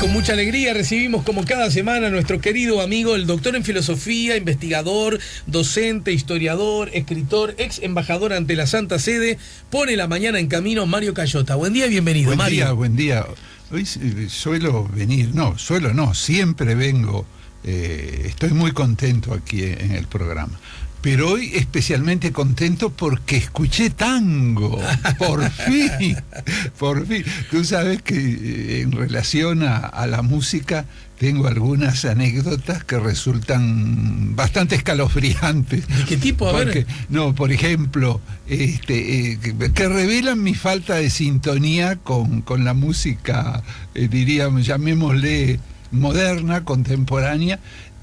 Con mucha alegría recibimos como cada semana a nuestro querido amigo, el doctor en filosofía, investigador, docente, historiador, escritor, ex embajador ante la Santa Sede, pone la mañana en camino, Mario Cayota. Buen día y bienvenido, Mario. Buen día. Hoy siempre vengo, estoy muy contento aquí en el programa. Pero hoy especialmente contento porque escuché tango, por fin. Tú sabes que en relación a la música tengo algunas anécdotas que resultan bastante escalofriantes. ¿De qué tipo? A ver. No, por ejemplo, que revelan mi falta de sintonía con la música, diríamos, llamémosle moderna, contemporánea,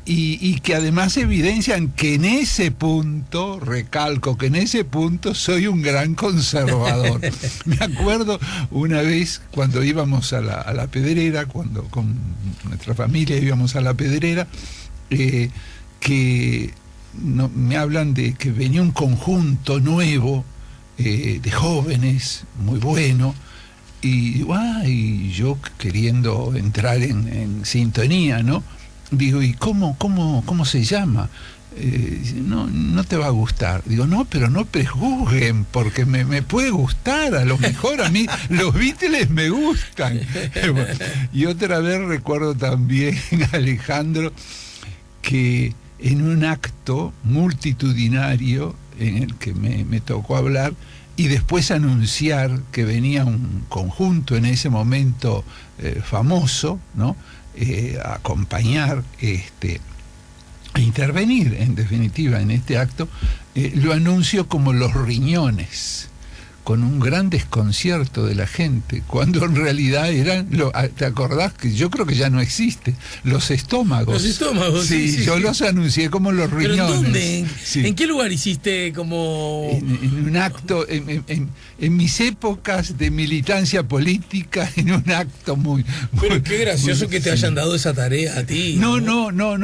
y que además evidencian que en ese punto, recalco, que en ese punto soy un gran conservador. Me acuerdo una vez cuando íbamos a la Pedrera, cuando con nuestra familia íbamos a la Pedrera, que me hablan de que venía un conjunto nuevo de jóvenes, muy bueno, y yo queriendo entrar en sintonía, ¿no? Digo, ¿y cómo se llama? No te va a gustar. Digo, no, pero no prejuzguen, porque me puede gustar, a lo mejor a mí los Beatles me gustan. Y otra vez recuerdo también, Alejandro, que en un acto multitudinario en el que me tocó hablar y después anunciar que venía un conjunto en ese momento famoso, ¿no? A acompañar, a intervenir en definitiva en este acto, lo anuncio como Los Riñones, con un gran desconcierto de la gente, cuando en realidad eran, ¿te acordás? Que yo creo que ya no existe, los estómagos. Los estómagos, sí. Yo los anuncié como Los Riñones. ¿Pero en dónde? Sí. ¿En qué lugar hiciste como...? En un acto, en mis épocas de militancia política, en un acto muy... Pero qué gracioso que te hayan dado esa tarea a ti. No,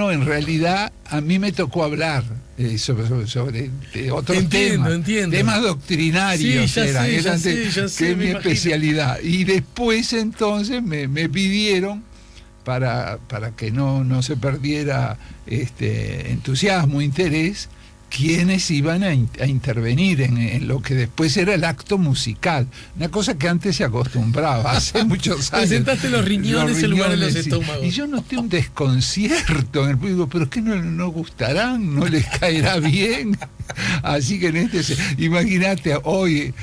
en realidad a mí me tocó hablar sobre otro temas doctrinarios, sí, ya sé, que es mi especialidad. Y después entonces me pidieron para que no se perdiera entusiasmo, interés, quienes iban a intervenir en lo que después era el acto musical, una cosa que antes se acostumbraba hace muchos años. Presentaste los riñones en lugar de los estómagos. Y yo noté un desconcierto en el público, pero ¿qué no gustarán? ¿No les caerá bien? Así que imagínate, hoy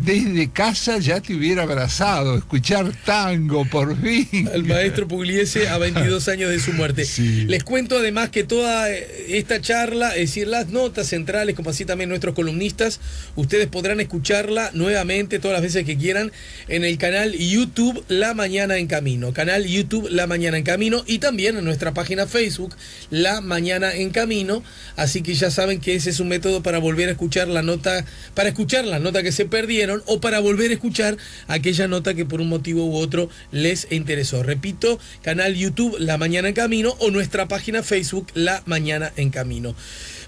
desde casa ya te hubiera abrazado, escuchar tango, por fin. Al maestro Pugliese a 22 años de su muerte. Sí. Les cuento además que toda esta charla, es decir, las notas centrales, como así también nuestros columnistas, ustedes podrán escucharla nuevamente todas las veces que quieran en el canal YouTube La Mañana en Camino. Canal YouTube La Mañana en Camino, y también en nuestra página Facebook La Mañana en Camino. Así que ya saben que ese es un método para volver a escuchar la nota, que se perdieron, o para volver a escuchar aquella nota que por un motivo u otro les interesó. Repito, canal YouTube La Mañana en Camino, o nuestra página Facebook La Mañana en Camino.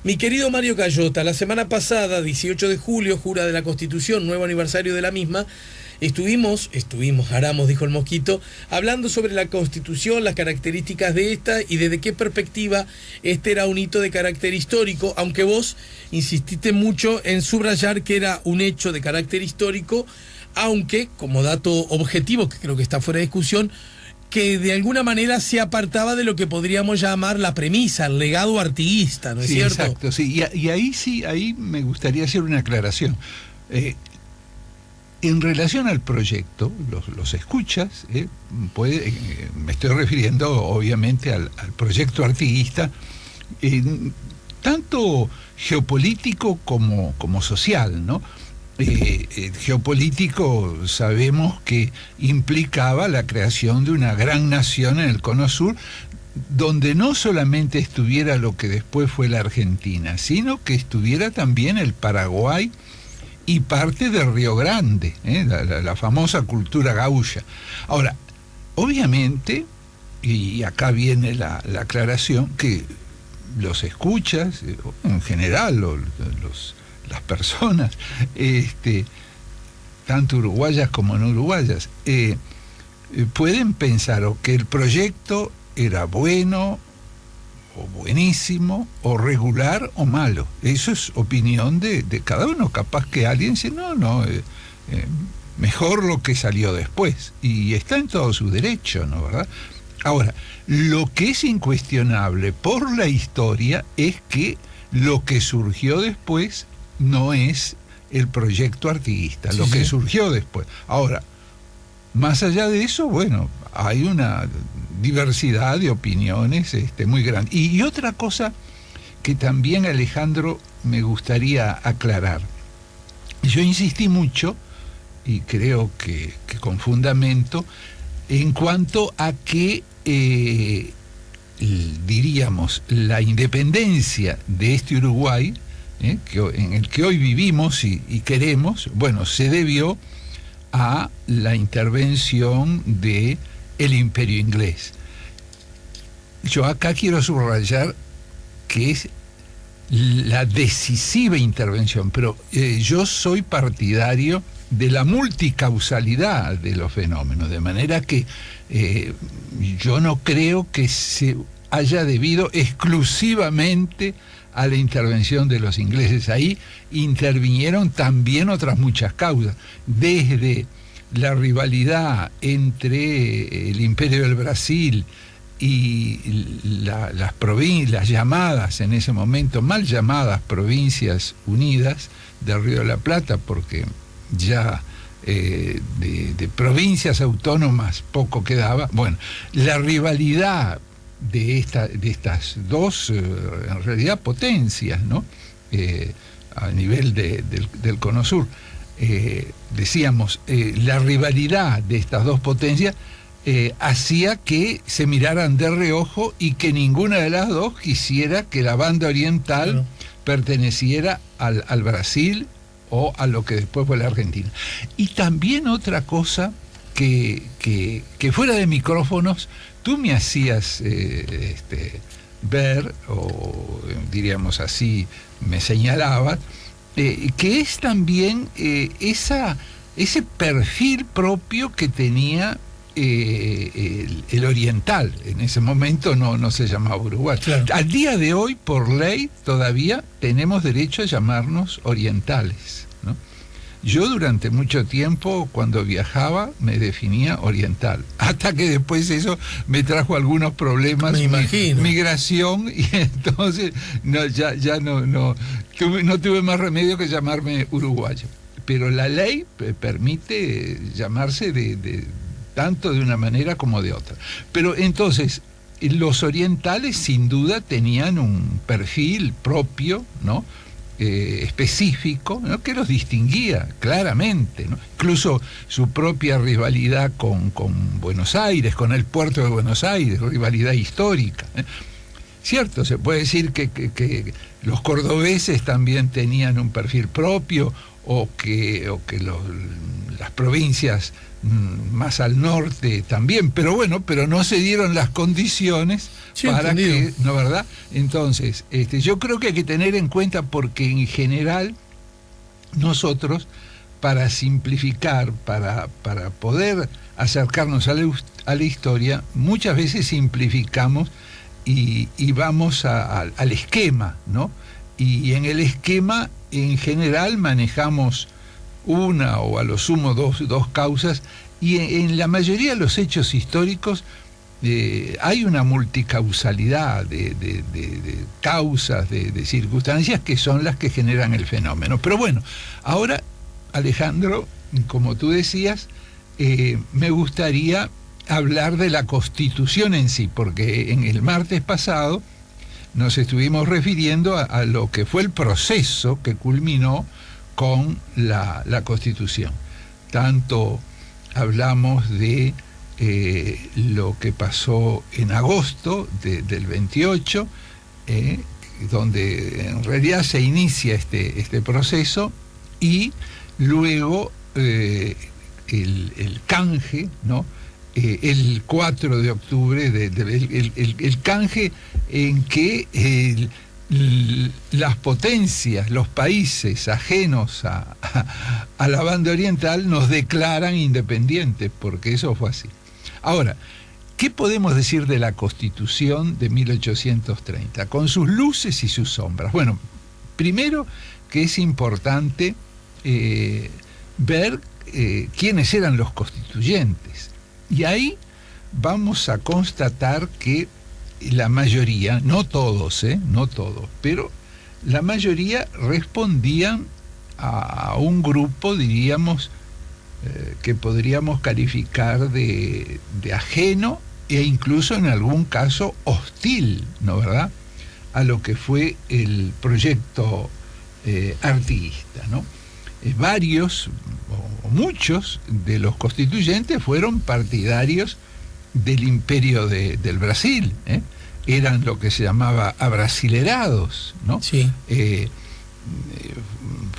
Mi querido Mario Cayota, la semana pasada, 18 de julio, jura de la Constitución, nuevo aniversario de la misma, estuvimos, Jaramos, dijo el mosquito, hablando sobre la Constitución, las características de esta y desde qué perspectiva este era un hito de carácter histórico, aunque vos insististe mucho en subrayar que era un hecho de carácter histórico, aunque, como dato objetivo, que creo que está fuera de discusión, que de alguna manera se apartaba de lo que podríamos llamar la premisa, el legado artiguista, ¿no es cierto? Exacto, sí, y ahí me gustaría hacer una aclaración. En relación al proyecto, los escuchas, me estoy refiriendo obviamente al proyecto artiguista, tanto geopolítico como social, ¿no? Geopolítico sabemos que implicaba la creación de una gran nación en el Cono Sur, donde no solamente estuviera lo que después fue la Argentina, sino que estuviera también el Paraguay y parte de Río Grande, la famosa cultura gaucha. Ahora, obviamente, y acá viene la aclaración, que los escuchas, en general, las personas, tanto uruguayas como no uruguayas, pueden pensar o que el proyecto era bueno o buenísimo o regular o malo. Eso es opinión de cada uno. Capaz que alguien dice mejor lo que salió después, y está en todo su derecho, ¿no? ¿Verdad? Ahora, lo que es incuestionable por la historia es que lo que surgió después no es el proyecto artiguista, lo que surgió después. Ahora, más allá de eso, bueno, hay una diversidad de opiniones muy grande. Y otra cosa que también, Alejandro, me gustaría aclarar. Yo insistí mucho, y creo que con fundamento, en cuanto a que, diríamos, la independencia de este Uruguay, en el que hoy vivimos y queremos, bueno, se debió a la intervención del Imperio Inglés. Yo acá quiero subrayar que es la decisiva intervención, pero yo soy partidario de la multicausalidad de los fenómenos, de manera que yo no creo que se haya debido exclusivamente a la intervención de los ingleses. Ahí intervinieron también otras muchas causas, desde la rivalidad entre el Imperio del Brasil y las llamadas, en ese momento mal llamadas Provincias Unidas del Río de la Plata, porque ya de provincias autónomas poco quedaba. Bueno, la rivalidad de estas dos, en realidad, potencias, ¿no? A nivel del Cono Sur. Decíamos, la rivalidad de estas dos potencias hacía que se miraran de reojo y que ninguna de las dos quisiera que la banda oriental perteneciera al Brasil o a lo que después fue la Argentina. Y también otra cosa que fuera de micrófonos tú me hacías ver, o diríamos así, me señalabas, que es también ese perfil propio que tenía el oriental. En ese momento no se llamaba Uruguay. Claro. Al día de hoy, por ley, todavía tenemos derecho a llamarnos orientales, ¿no? Yo durante mucho tiempo, cuando viajaba, me definía oriental, hasta que después eso me trajo algunos problemas, me imagino, migración, y entonces no tuve más remedio que llamarme uruguayo. Pero la ley permite llamarse tanto de una manera como de otra. Pero entonces, los orientales sin duda tenían un perfil propio, ¿no? Específico, ¿no? Que los distinguía claramente, ¿no? Incluso su propia rivalidad con Buenos Aires, con el puerto de Buenos Aires, rivalidad histórica, ¿eh? Cierto, se puede decir que los cordobeses también tenían un perfil propio, o que las provincias más al norte también, pero no se dieron las condiciones para entendido. ¿No, verdad? Entonces, yo creo que hay que tener en cuenta, porque en general nosotros, para simplificar, para poder acercarnos a la historia, muchas veces simplificamos y vamos al esquema, ¿no? Y en el esquema, en general, manejamos una o a lo sumo dos causas, y en la mayoría de los hechos históricos hay una multicausalidad de causas, de circunstancias que son las que generan el fenómeno. Pero bueno, ahora, Alejandro, como tú decías, me gustaría hablar de la Constitución en sí, porque en el martes pasado nos estuvimos refiriendo a lo que fue el proceso que culminó con la Constitución. Tanto hablamos de lo que pasó en agosto del 28, donde en realidad se inicia este proceso, y luego el canje, ¿no? El 4 de octubre, el canje en que las potencias, los países ajenos a la banda oriental nos declaran independientes, porque eso fue así. Ahora, ¿qué podemos decir de la Constitución de 1830? Con sus luces y sus sombras. Bueno, primero que es importante ver quiénes eran los constituyentes. Y ahí vamos a constatar que la mayoría, no todos, pero la mayoría respondían a un grupo, diríamos, que podríamos calificar de ajeno e incluso en algún caso hostil, ¿no verdad?, a lo que fue el proyecto artiguista, ¿no? Varios o muchos de los constituyentes fueron partidarios del imperio del Brasil, eran lo que se llamaba abrasilerados, ¿no? Sí.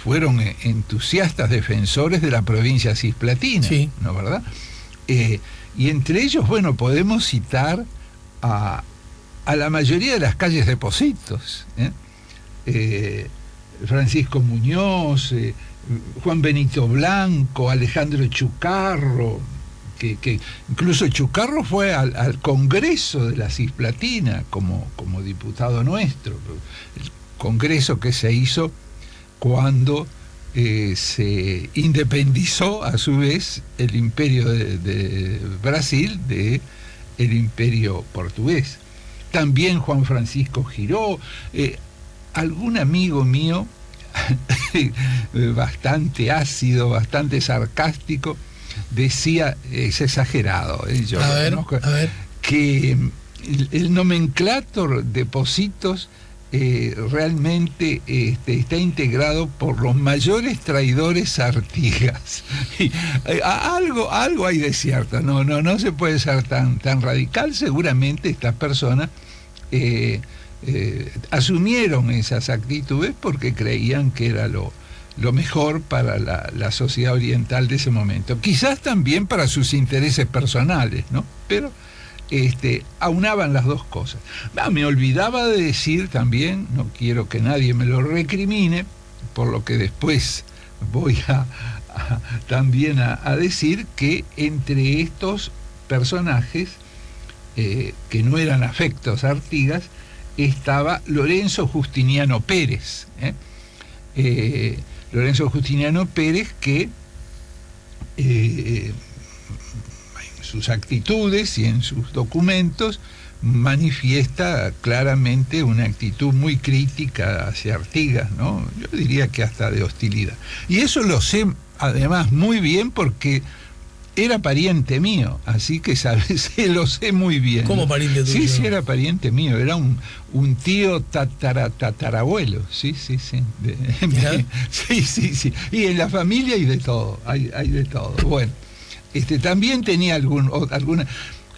Fueron entusiastas defensores de la provincia cisplatina, sí, ¿no verdad? Y entre ellos, bueno, podemos citar a la mayoría de las calles de Pocitos, Francisco Muñoz, Juan Benito Blanco, Alejandro Chucarro, que incluso Chucarro fue al Congreso de la Cisplatina como diputado nuestro, el Congreso que se hizo cuando se independizó a su vez el imperio de Brasil del imperio portugués. También Juan Francisco Giró, algún amigo mío bastante ácido, bastante sarcástico, decía, es exagerado, yo a ver, que el nomenclátor de Pocitos realmente está integrado por los mayores traidores Artigas. Y, algo hay de cierto, no se puede ser tan radical. Seguramente estas personas asumieron esas actitudes porque creían que era lo mejor para la sociedad oriental de ese momento. Quizás también para sus intereses personales, ¿no? Pero aunaban las dos cosas. Me olvidaba de decir también, no quiero que nadie me lo recrimine, por lo que después voy también a decir que entre estos personajes que no eran afectos a Artigas estaba Lorenzo Justiniano Pérez, Lorenzo Justiniano Pérez, que en sus actitudes y en sus documentos manifiesta claramente una actitud muy crítica hacia Artigas, ¿no? Yo diría que hasta de hostilidad. Y eso lo sé además muy bien porque era pariente mío, así que lo sé muy bien. ¿Cómo pariente tuyo? Sí, era pariente mío, era un tío tatarabuelo, sí. Sí. Y en la familia hay de todo, hay de todo. Bueno, también tenía alguna...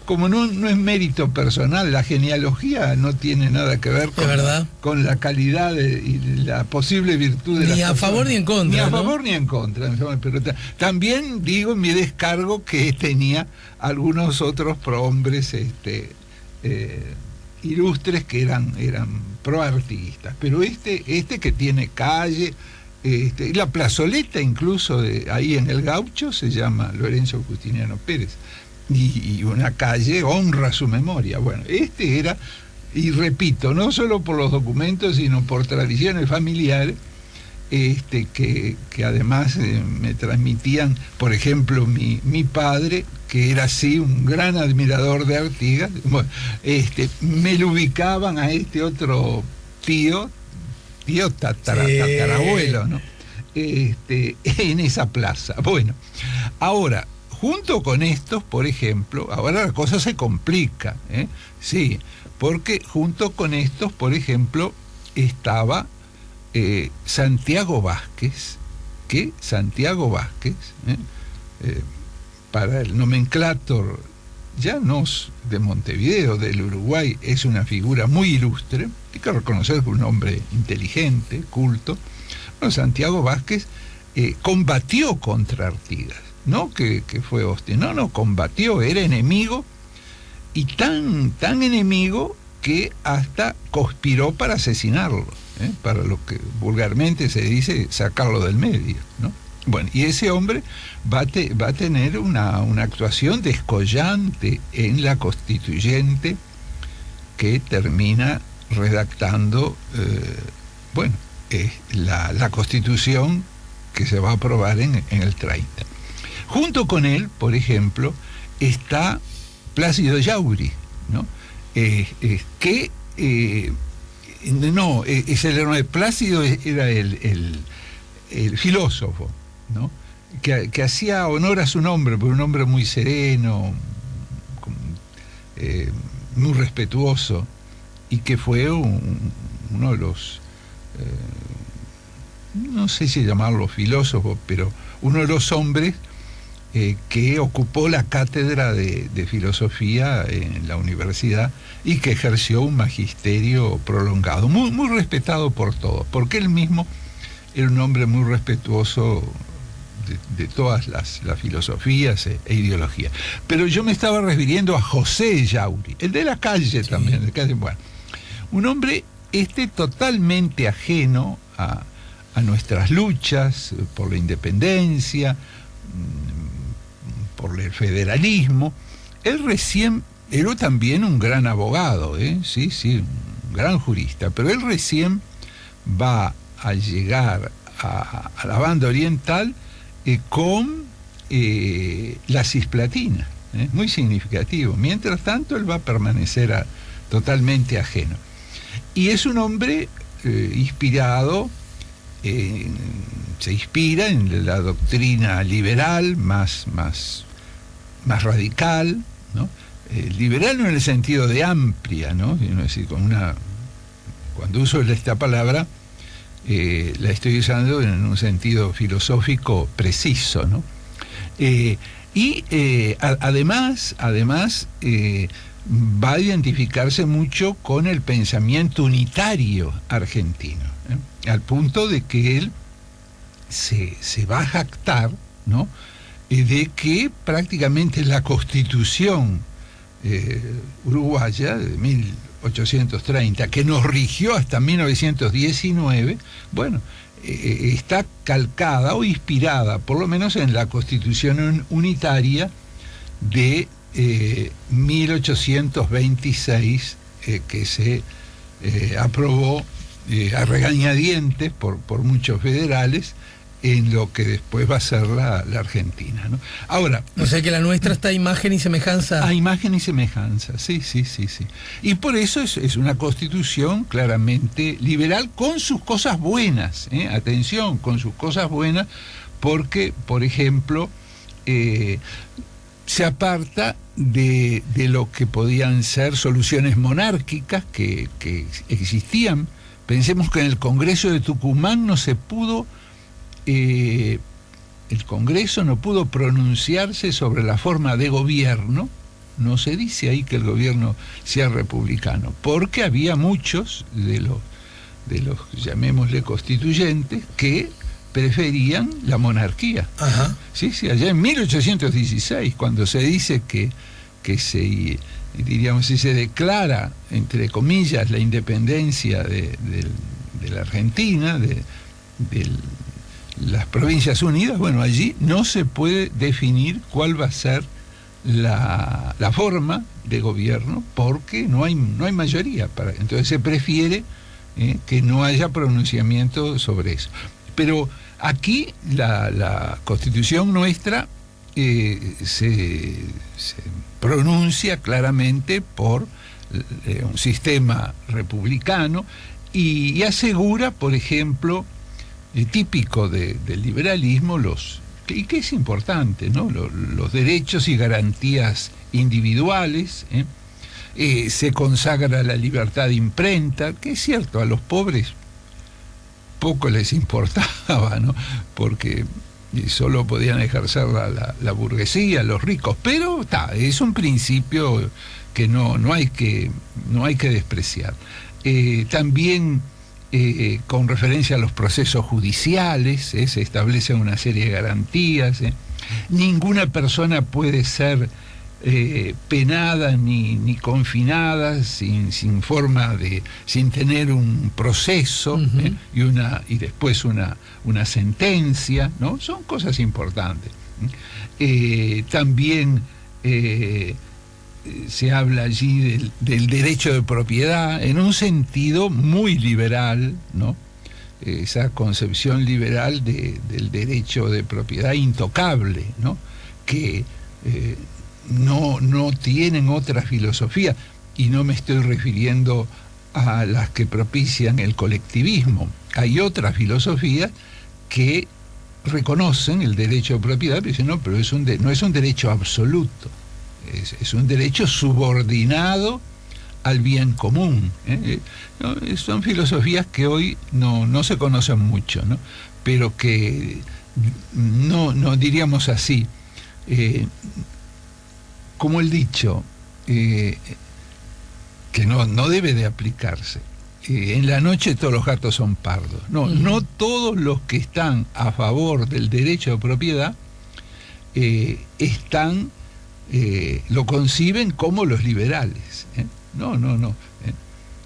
Como no es mérito personal, la genealogía no tiene nada que ver con la calidad y la posible virtud de la persona. Ni a favor ni en contra. Ni a favor ni en contra. Pero también digo en mi descargo que tenía algunos otros prohombres ilustres que eran proartiguistas. Pero que tiene calle, la plazoleta incluso ahí en el Gaucho se llama Lorenzo Justiniano Pérez. Y una calle honra su memoria. Bueno, era, y repito, no solo por los documentos, sino por tradiciones familiares, que además me transmitían, por ejemplo, mi padre, que era así un gran admirador de Artigas, bueno, me lo ubicaban a otro tío tatarabuelo, ¿no? En esa plaza. Bueno, ahora, junto con estos, por ejemplo, ahora la cosa se complica, sí, porque junto con estos, por ejemplo, estaba Santiago Vázquez, que Santiago Vázquez, para el nomenclátor llanos de Montevideo, del Uruguay, es una figura muy ilustre, hay que reconocer que es un hombre inteligente, culto. Bueno, Santiago Vázquez combatió contra Artigas. No que fue hostil, no, combatió, era enemigo, y tan enemigo que hasta conspiró para asesinarlo, para lo que vulgarmente se dice sacarlo del medio, ¿no? Bueno, y ese hombre va a tener una actuación descollante en la constituyente que termina redactando, la constitución que se va a aprobar en el 30. Junto con él, por ejemplo, está Plácido Yauri, ¿no? Plácido era el filósofo, ¿no? Que hacía honor a su nombre, por un hombre muy sereno, muy respetuoso, y que fue uno de los, no sé si llamarlo filósofo, pero uno de los hombres que ocupó la cátedra de filosofía en la universidad y que ejerció un magisterio prolongado, muy, muy respetado por todos, porque él mismo era un hombre muy respetuoso de todas las filosofías e ideologías. Pero yo me estaba refiriendo a José Yauri, el de la calle también, un hombre totalmente ajeno a nuestras luchas por la independencia, por el federalismo. Él era también un gran abogado, sí, un gran jurista, pero él recién va a llegar a la banda oriental con la cisplatina, muy significativo. Mientras tanto, él va a permanecer totalmente ajeno. Y es un hombre inspirado, se inspira en la doctrina liberal más radical, ¿no? Liberal no en el sentido de amplia, ¿no? Es decir, cuando uso esta palabra, la estoy usando en un sentido filosófico preciso, ¿no? Además va a identificarse mucho con el pensamiento unitario argentino, al punto de que él se va a jactar, ¿no?, de que prácticamente la Constitución uruguaya de 1830, que nos rigió hasta 1919, está calcada o inspirada, por lo menos en la Constitución unitaria de 1826, que se aprobó a regañadientes por muchos federales, en lo que después va a ser la Argentina, ¿no? Ahora, o sea que la nuestra está a imagen y semejanza. A imagen y semejanza, sí. Y por eso es una constitución claramente liberal, con sus cosas buenas, atención, con sus cosas buenas, porque, por ejemplo, se aparta de lo que podían ser soluciones monárquicas que existían. Pensemos que en el Congreso de Tucumán no se pudo... el Congreso no pudo pronunciarse sobre la forma de gobierno. No se dice ahí que el gobierno sea republicano, porque había muchos de los llamémosle constituyentes, que preferían la monarquía. Ajá. Sí, allá en 1816, cuando se dice que se, diríamos, si se declara, entre comillas, la independencia de la Argentina, de las Provincias Unidas, allí no se puede definir cuál va a ser la forma de gobierno, porque no hay mayoría entonces se prefiere que no haya pronunciamiento sobre eso. Pero aquí la Constitución nuestra se pronuncia claramente por un sistema republicano y asegura, por ejemplo, típico del liberalismo, y que es importante, ¿no?, los derechos y garantías individuales. Se consagra la libertad de imprenta, que es cierto, a los pobres poco les importaba, ¿no?, porque solo podían ejercer la burguesía, los ricos, pero es un principio que no hay que despreciar. También con referencia a los procesos judiciales, se establecen una serie de garantías. Ninguna persona puede ser penadas ni confinadas, sin forma sin tener un proceso, Uh-huh. y después una sentencia, ¿no? Son cosas importantes. También se habla allí del derecho de propiedad en un sentido muy liberal, ¿no? Esa concepción liberal del derecho de propiedad intocable, ¿no? Que no tienen otra filosofía, y no me estoy refiriendo a las que propician el colectivismo. Hay otras filosofías que reconocen el derecho de propiedad, pero dicen, no, pero no es un derecho absoluto, es un derecho subordinado al bien común, ¿eh? No, son filosofías que hoy no se conocen mucho, ¿no? Pero que no diríamos así, como el dicho, que no debe de aplicarse. En la noche todos los gatos son pardos. No todos los que están a favor del derecho de propiedad lo conciben como los liberales, ¿eh? No.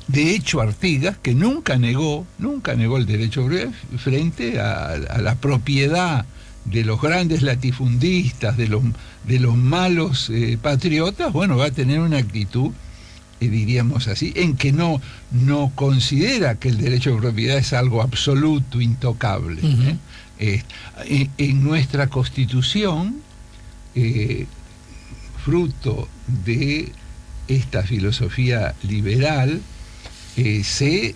De hecho, Artigas, que nunca negó el derecho de propiedad frente a la propiedad de los grandes latifundistas, de los malos patriotas, bueno, va a tener una actitud, diríamos así, en que no considera que el derecho de propiedad es algo absoluto, intocable. Uh-huh. En nuestra Constitución, fruto de esta filosofía liberal, se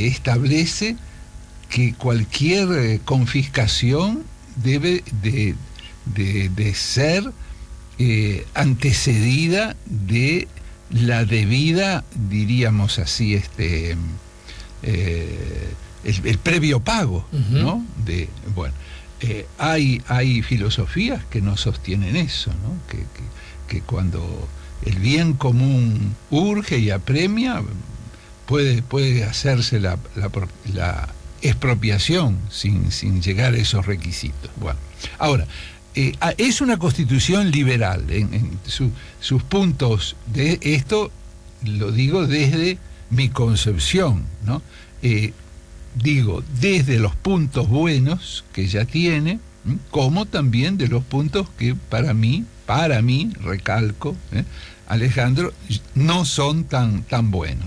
establece que cualquier confiscación debe de ser antecedida de la debida, diríamos así, el previo pago, uh-huh, ¿no? Hay filosofías que no sostienen eso, ¿no? Que cuando el bien común urge y apremia, puede hacerse la expropiación sin llegar a esos requisitos. Bueno, ahora, es una constitución liberal en sus puntos. De esto lo digo desde mi concepción, ¿no? Digo, desde los puntos buenos que ya tiene, como también de los puntos que para mí, recalco, Alejandro, no son tan buenos.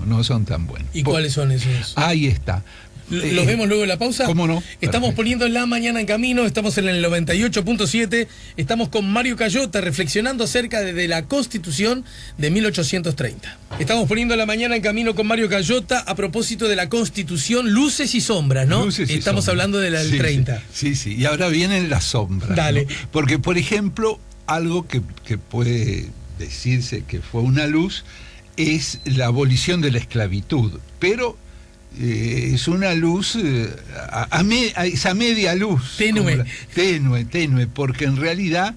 ¿Y cuáles son esos? Ahí está. ¿Los vemos luego en la pausa? ¿Cómo no? Estamos Perfecto. poniendo La Mañana en Camino, estamos en el 98.7, estamos con Mario Cayota reflexionando acerca de la Constitución de 1830. Estamos poniendo La Mañana en Camino con Mario Cayota a propósito de la Constitución, luces y sombras, ¿no? Estamos hablando de la del 30. Sí, y ahora vienen las sombras. Dale. ¿No? Porque, por ejemplo, algo que puede decirse que fue una luz es la abolición de la esclavitud, pero es una luz esa media luz tenue, porque en realidad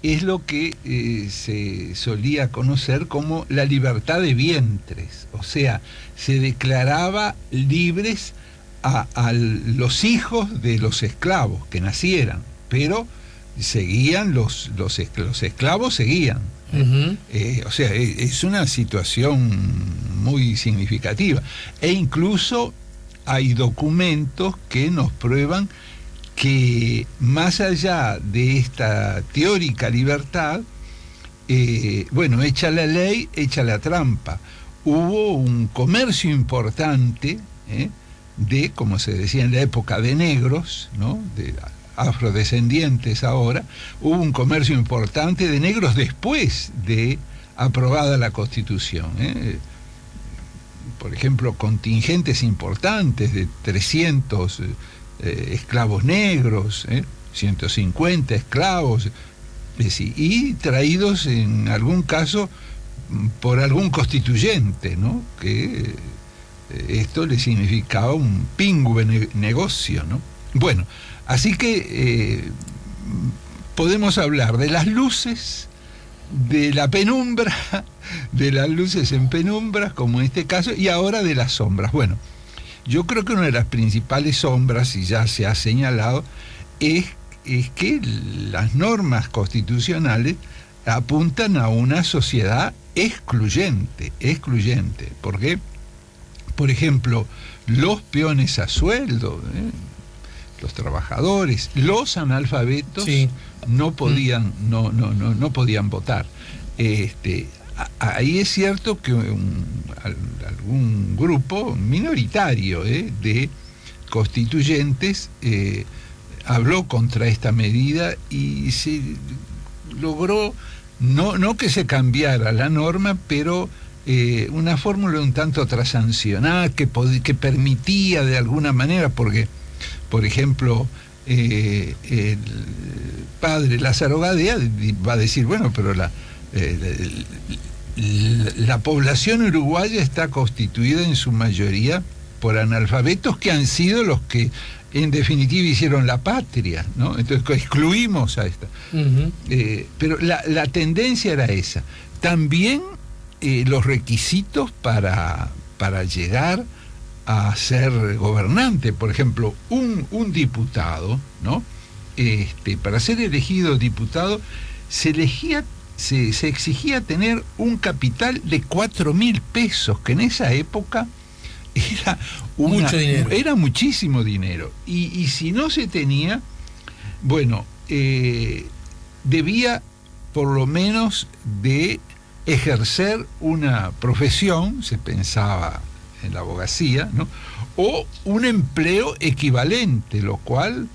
es lo que se solía conocer como la libertad de vientres, o sea, se declaraba libres a los hijos de los esclavos que nacieran, pero seguían los esclavos seguían. Uh-huh. O sea, es una situación muy significativa, e incluso hay documentos que nos prueban que más allá de esta teórica libertad, hecha la ley, hecha la trampa. Hubo un comercio importante de, como se decía en la época, de negros, ¿no? De afrodescendientes ahora. Hubo un comercio importante de negros después de aprobada la Constitución. Por ejemplo, contingentes importantes de 300 esclavos negros, 150 esclavos, y traídos en algún caso por algún constituyente, ¿no? Que esto le significaba un pingüe negocio, ¿no? Bueno, así que podemos hablar de las luces, de la penumbra, de las luces en penumbras, como en este caso, y ahora de las sombras. Bueno, yo creo que una de las principales sombras, y ya se ha señalado, es que las normas constitucionales apuntan a una sociedad excluyente. Porque, por ejemplo, los peones a sueldo, los trabajadores, los analfabetos, sí, no podían votar. Ahí es cierto que algún grupo minoritario de constituyentes habló contra esta medida y se logró no que se cambiara la norma, pero una fórmula un tanto transancionada que permitía de alguna manera, porque, por ejemplo, el padre Lázaro Gadea va a decir, bueno, pero la población uruguaya está constituida en su mayoría por analfabetos que han sido los que en definitiva hicieron la patria, ¿no? Entonces excluimos a esta. Uh-huh. Pero la tendencia era esa. También los requisitos para llegar a ser gobernante, por ejemplo, un diputado, ¿no? Para ser elegido diputado se exigía tener un capital de 4.000 pesos, que en esa época mucho dinero. Era muchísimo dinero. Y si no se tenía, bueno, debía por lo menos de ejercer una profesión, se pensaba en la abogacía, ¿no? O un empleo equivalente, lo cual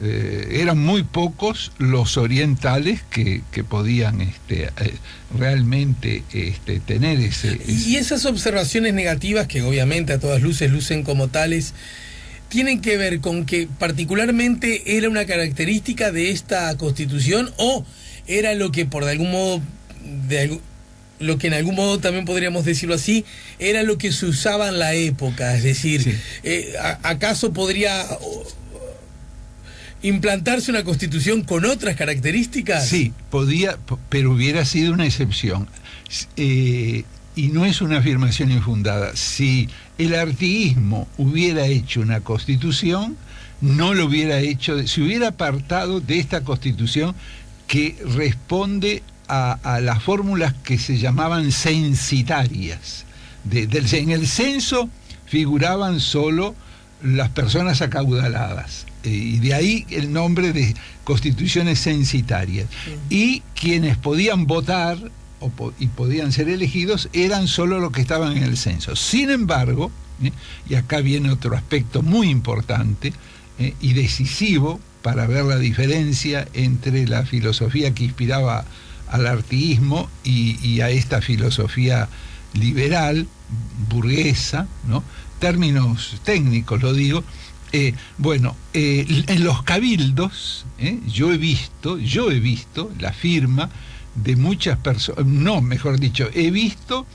eran muy pocos los orientales que podían realmente tener ese... Y esas observaciones negativas, que obviamente a todas luces lucen como tales, ¿tienen que ver con que particularmente era una característica de esta Constitución o era lo que por algún modo, lo que en algún modo también podríamos decirlo así, era lo que se usaba en la época? Es decir, sí. ¿Acaso podría implantarse una Constitución con otras características? Sí, podía, pero hubiera sido una excepción. Y no es una afirmación infundada. Si el artiguismo hubiera hecho una Constitución, no lo hubiera hecho, se hubiera apartado de esta Constitución que responde a las fórmulas que se llamaban censitarias. En el censo figuraban solo las personas acaudaladas. Y de ahí el nombre de constituciones censitarias. Sí. Y quienes podían votar y podían ser elegidos eran solo los que estaban en el censo. Sin embargo, y acá viene otro aspecto muy importante y decisivo para ver la diferencia entre la filosofía que inspiraba al artiguismo y a esta filosofía liberal, burguesa, ¿no? Términos técnicos lo digo. En los cabildos, yo he visto la firma de muchas personas, mejor dicho, he visto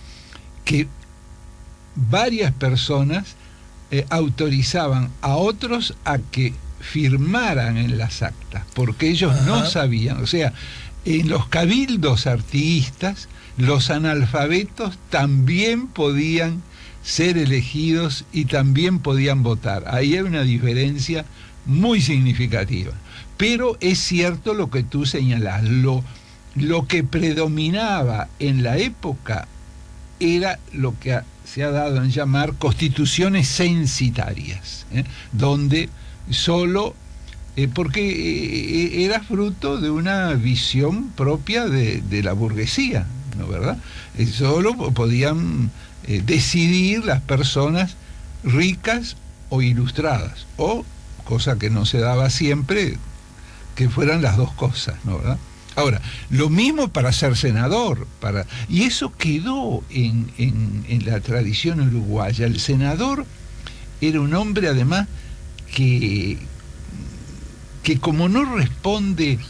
que varias personas autorizaban a otros a que firmaran en las actas, porque ellos no sabían. O sea, en los cabildos artiguistas, los analfabetos también podían ser elegidos y también podían votar. Ahí hay una diferencia muy significativa. Pero es cierto lo que tú señalás, lo que predominaba en la época era lo que se ha dado en llamar constituciones censitarias, donde solo, porque era fruto de una visión propia de la burguesía, ¿no, verdad? Solo podían decidir las personas ricas o ilustradas, o, cosa que no se daba siempre, que fueran las dos cosas, ¿no, verdad? Ahora, lo mismo para ser senador, y eso quedó en la tradición uruguaya. El senador era un hombre, además, que como no respondía,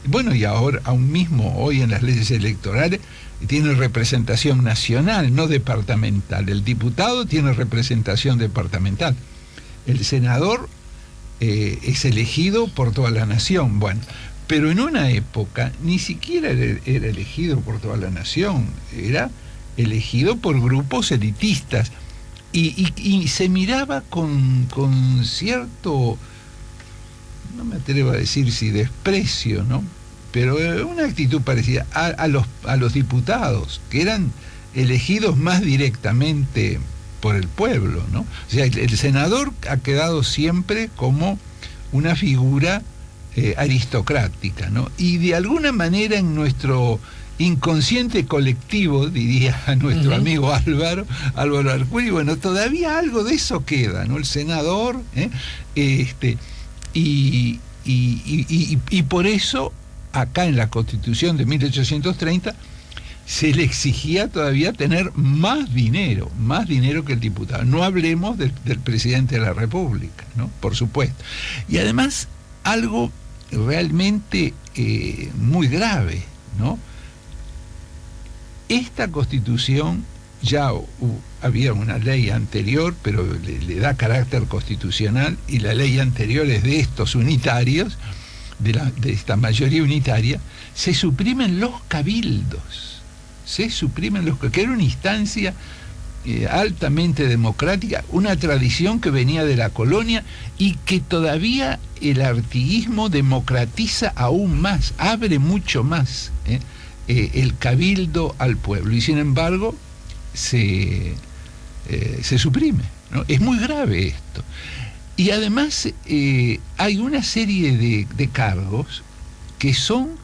bueno, y ahora aún mismo hoy en las leyes electorales tiene representación nacional, no departamental. El diputado tiene representación departamental. El senador es elegido por toda la nación. Bueno, pero en una época ni siquiera era elegido por toda la nación, era elegido por grupos elitistas y se miraba con cierto, no me atrevo a decir si desprecio, ¿no? pero una actitud parecida a los diputados, que eran elegidos más directamente por el pueblo, ¿no? O sea, el senador ha quedado siempre como una figura aristocrática, ¿no? Y de alguna manera en nuestro inconsciente colectivo, diría nuestro amigo Álvaro Arcuri, bueno, todavía algo de eso queda, ¿no? El senador, y por eso acá en la Constitución de 1830 se le exigía todavía tener más dinero que el diputado. No hablemos del presidente de la República, ¿no? Por supuesto. Y además algo realmente muy grave, ¿no? Esta Constitución, ya había una ley anterior, pero le da carácter constitucional, y la ley anterior es de estos unitarios, de esta mayoría unitaria. Se suprimen los cabildos, que era una instancia altamente democrática, una tradición que venía de la colonia y que todavía el artiguismo democratiza aún más, abre mucho más el cabildo al pueblo, y sin embargo se suprime, ¿no? Es muy grave esto. Y además hay una serie de cargos que son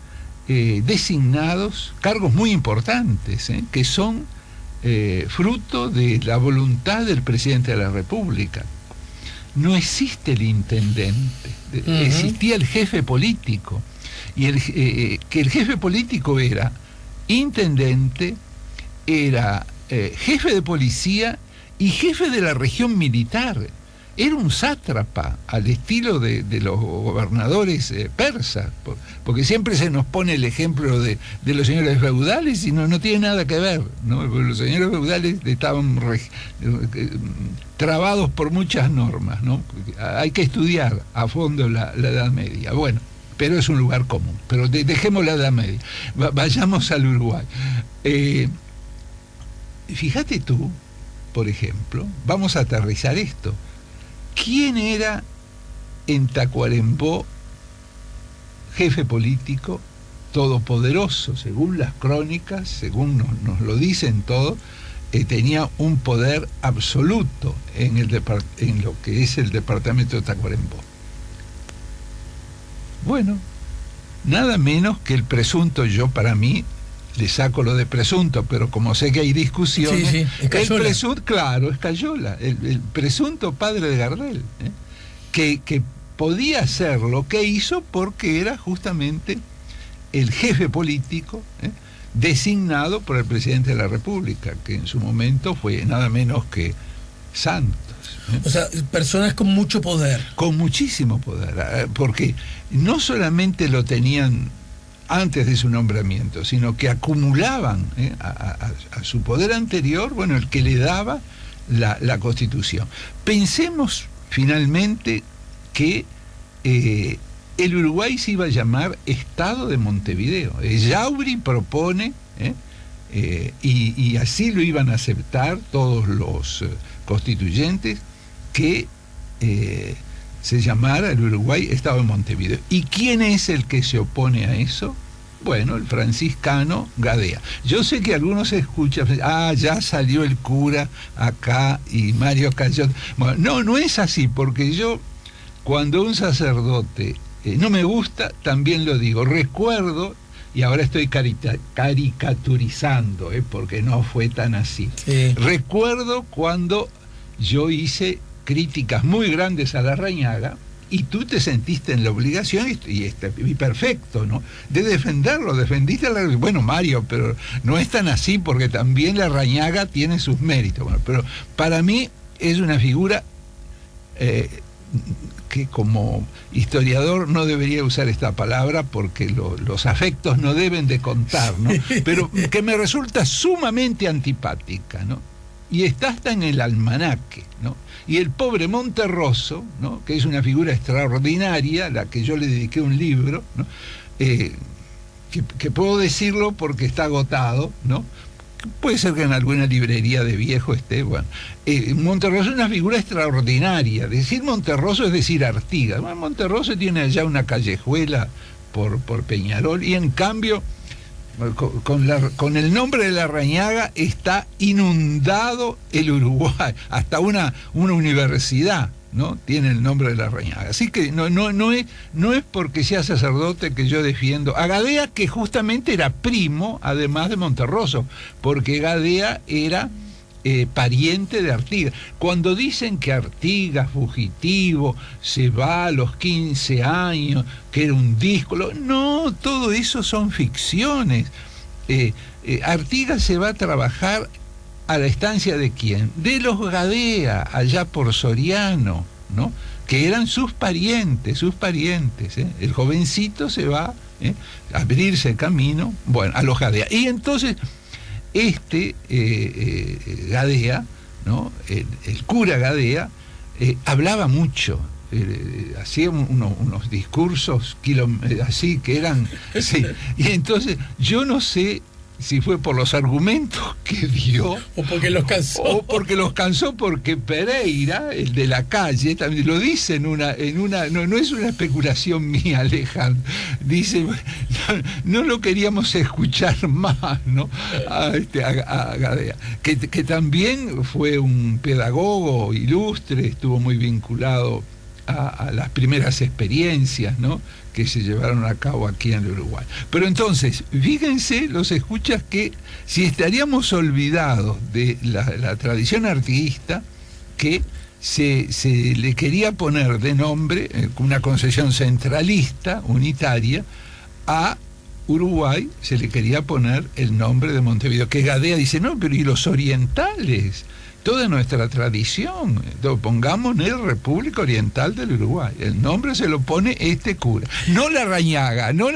designados, cargos muy importantes, que son fruto de la voluntad del presidente de la República. No existe el intendente, existía el jefe político, y que el jefe político era intendente, era jefe de policía y jefe de la región militar. Era un sátrapa, al estilo de los gobernadores persas, porque siempre se nos pone el ejemplo de los señores feudales y no tiene nada que ver, ¿no? Porque los señores feudales estaban trabados por muchas normas, ¿no? Hay que estudiar a fondo la Edad Media. Bueno, pero es un lugar común. Pero dejemos la Edad Media. Vayamos al Uruguay. Fíjate tú, por ejemplo, vamos a aterrizar esto. ¿Quién era en Tacuarembó jefe político todopoderoso? Según las crónicas, según nos lo dicen todos, tenía un poder absoluto en lo que es el departamento de Tacuarembó. Bueno, nada menos que el presunto, yo para mí le saco lo de presunto, pero como sé que hay discusiones, sí, es Cayola. Claro, es Cayola, el presunto padre de Gardel, que podía hacer lo que hizo porque era justamente el jefe político designado por el presidente de la República, que en su momento fue nada menos que Santos. O sea, personas con mucho poder. Con muchísimo poder, porque no solamente lo tenían antes de su nombramiento, sino que acumulaban a su poder anterior, bueno, el que le daba la Constitución. Pensemos finalmente que el Uruguay se iba a llamar Estado de Montevideo. Yauri propone, y así lo iban a aceptar todos los constituyentes, que se llamara el Uruguay Estado de Montevideo. ¿Y quién es el que se opone a eso? Bueno, el franciscano Gadea. Yo sé que algunos escuchan, ya salió el cura acá y Mario Cayot. Bueno, no es así, porque yo, cuando un sacerdote no me gusta, también lo digo. Recuerdo, y ahora estoy caricaturizando, porque no fue tan así. Sí. Recuerdo cuando yo hice críticas muy grandes a Larrañaga, y tú te sentiste en la obligación, y perfecto, ¿no?, de defenderlo. Defendiste a Larrañaga. Bueno, Mario, pero no es tan así, porque también Larrañaga tiene sus méritos. Bueno, pero para mí es una figura que como historiador no debería usar esta palabra, porque los afectos no deben de contar, ¿no? Pero que me resulta sumamente antipática, ¿no? Y está hasta en el almanaque, ¿no? Y el pobre Monterroso, ¿no?, que es una figura extraordinaria, a la que yo le dediqué un libro, ¿no?, que puedo decirlo porque está agotado, ¿no? Puede ser que en alguna librería de viejo esté, bueno. Monterroso es una figura extraordinaria. Decir Monterroso es decir Artigas. Bueno, Monterroso tiene allá una callejuela por Peñarol, y en cambio con el nombre de Larrañaga está inundado el Uruguay, hasta una universidad, ¿no?, tiene el nombre de Larrañaga. Así que no es porque sea sacerdote que yo defiendo a Gadea, que justamente era primo, además de Monterroso, porque Gadea era pariente de Artigas. Cuando dicen que Artigas, fugitivo, se va a los 15 años, que era un díscolo, no, todo eso son ficciones. Artigas se va a trabajar a la estancia ¿de quién? De los Gadea, allá por Soriano, ¿no?, que eran sus parientes, ¿eh? El jovencito se va a abrirse camino, bueno, a los Gadea. Y entonces Gadea, ¿no?, el cura Gadea, hablaba mucho, hacía unos discursos así que eran, sí, y entonces yo no sé si fue por los argumentos que dio o porque los cansó, porque Pereira, el de la calle, también lo dice no es una especulación mía, Alejandro, dice, no lo queríamos escuchar más, ¿no?, a Gadea, que también fue un pedagogo ilustre, estuvo muy vinculado a las primeras experiencias, ¿no?, que se llevaron a cabo aquí en el Uruguay. Pero entonces, fíjense los escuchas, que si estaríamos olvidados de la tradición artiguista, que se le quería poner de nombre, una concesión centralista, unitaria, a Uruguay se le quería poner el nombre de Montevideo, que Gadea dice, no, pero ¿y los orientales? Toda nuestra tradición, pongámosle República Oriental del Uruguay. El nombre se lo pone este cura. No Larrañaga. Nos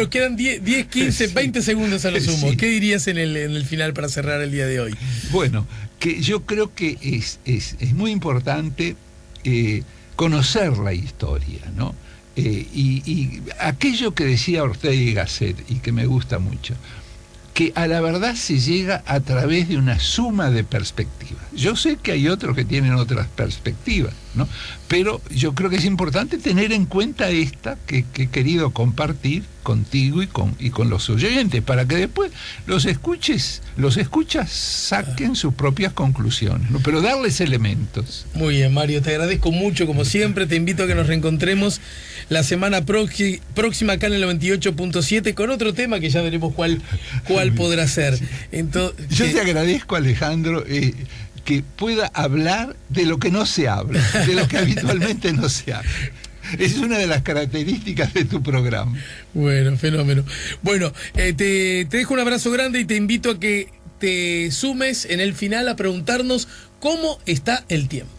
quedan 10, 15, Sí. 20 segundos a lo sumo. Sí. ¿Qué dirías en el final para cerrar el día de hoy? Bueno, que yo creo que es muy importante conocer la historia, ¿no? Y aquello que decía Ortega y Gasset, y que me gusta mucho, que a la verdad se llega a través de una suma de perspectivas. Yo sé que hay otros que tienen otras perspectivas, ¿no?, pero yo creo que es importante tener en cuenta esta que he querido compartir contigo y con los oyentes, para que después los escuchas saquen sus propias conclusiones, ¿no?, pero darles elementos. Muy bien, Mario, te agradezco mucho, como siempre. Te invito a que nos reencontremos la semana próxima acá en el 98.7 con otro tema que ya veremos cuál podrá ser. Entonces, yo te agradezco, Alejandro, que pueda hablar de lo que no se habla, de lo que habitualmente no se habla. Es una de las características de tu programa. Bueno, fenómeno. Bueno, te dejo un abrazo grande y te invito a que te sumes en el final a preguntarnos cómo está el tiempo.